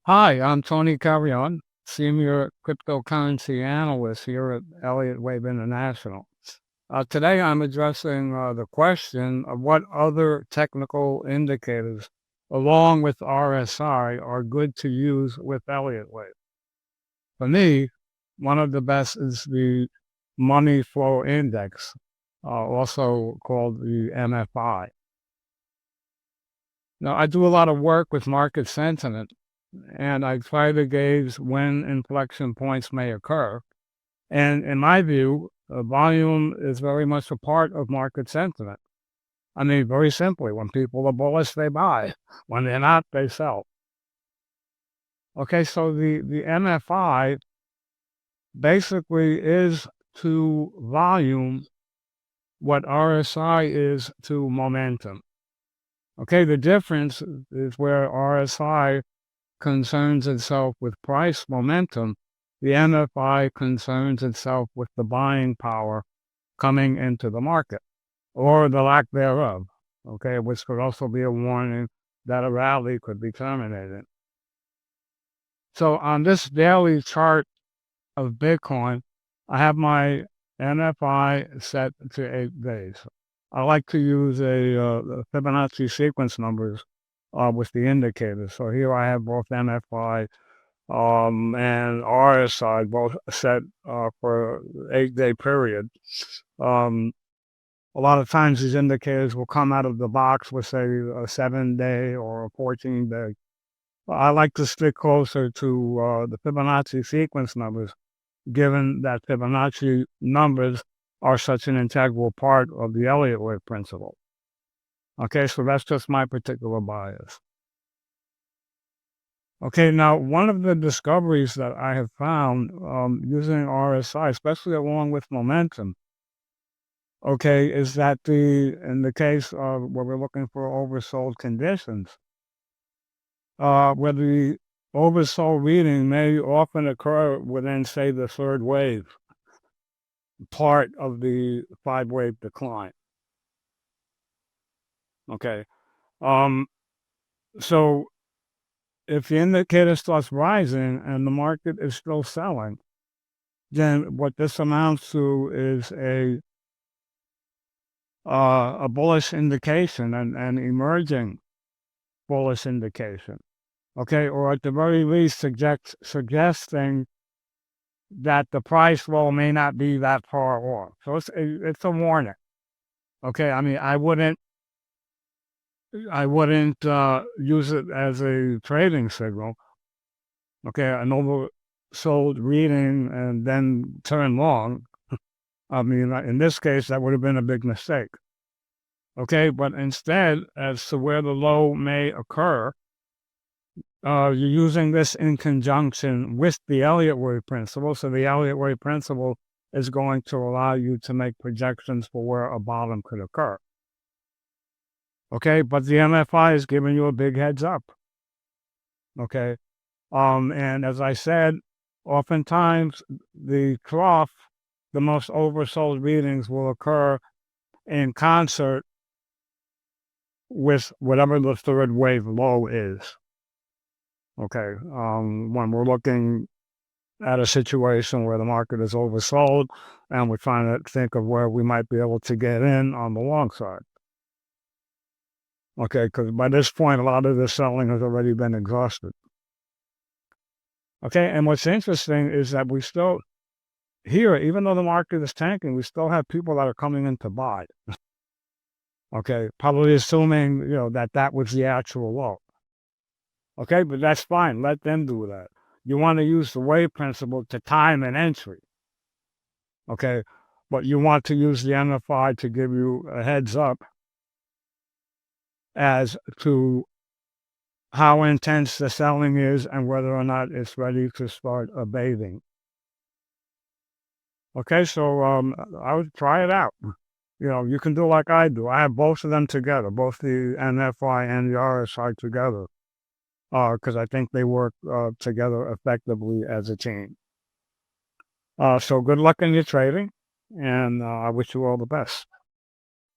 Hi, I'm Tony Carrion, Senior Cryptocurrency Analyst here at Elliott Wave International. Today I'm addressing the question of what other technical indicators, along with RSI, are good to use with Elliott Wave. For me, one of the best is the Money Flow Index, also called the MFI. Now, I do a lot of work with market sentiment, and I try to gauge when inflection points may occur. And in my view, volume is very much a part of market sentiment. I mean, very simply, when people are bullish, they buy. When they're not, they sell. Okay, so the MFI basically is to volume what RSI is to momentum. Okay, the difference is where RSI concerns itself with price momentum, the MFI concerns itself with the buying power coming into the market or the lack thereof, okay, which could also be a warning that a rally could be terminated. So on this daily chart of Bitcoin, I have my MFI set to 8 days. I like to use a Fibonacci sequence numbers with the indicators. So here I have both MFI and RSI both set for 8-day period. A lot of times these indicators will come out of the box with, say, a 7-day or a 14-day. I like to stick closer to the Fibonacci sequence numbers, given that Fibonacci numbers are such an integral part of the Elliott Wave principle. Okay, so that's just my particular bias. Okay, now one of the discoveries that I have found using RSI, especially along with momentum, okay, is that in the case of where we're looking for oversold conditions, where the oversold reading may often occur within, say, the third wave part of the 5-wave decline. Okay, so if the indicator starts rising and the market is still selling, then what this amounts to is a bullish indication, an emerging bullish indication, okay, or at the very least suggesting that the price roll may not be that far off. So it's a warning, okay. I mean, I wouldn't use it as a trading signal, okay. An oversold reading and then turn long. I mean, in this case, that would have been a big mistake. Okay, but instead, as to where the low may occur, you're using this in conjunction with the Elliott Wave principle. So the Elliott Wave principle is going to allow you to make projections for where a bottom could occur. Okay, but the MFI is giving you a big heads up. Okay, and as I said, oftentimes the trough, the most oversold readings will occur in concert with whatever the third wave low is. Okay, when we're looking at a situation where the market is oversold and we're trying to think of where we might be able to get in on the long side. Okay, because by this point, a lot of the selling has already been exhausted. Okay, and what's interesting is that we still, here, even though the market is tanking, we still have people that are coming in to buy. Okay, probably assuming, that was the actual low. Okay, but that's fine. Let them do that. You want to use the wave principle to time an entry. Okay, but you want to use the MFI to give you a heads up as to how intense the selling is and whether or not it's ready to start abating. Okay, so I would try it out. You can do like I do. I have both of them together, both the MFI and the RSI together, because I think they work together effectively as a team. So good luck in your trading, and I wish you all the best.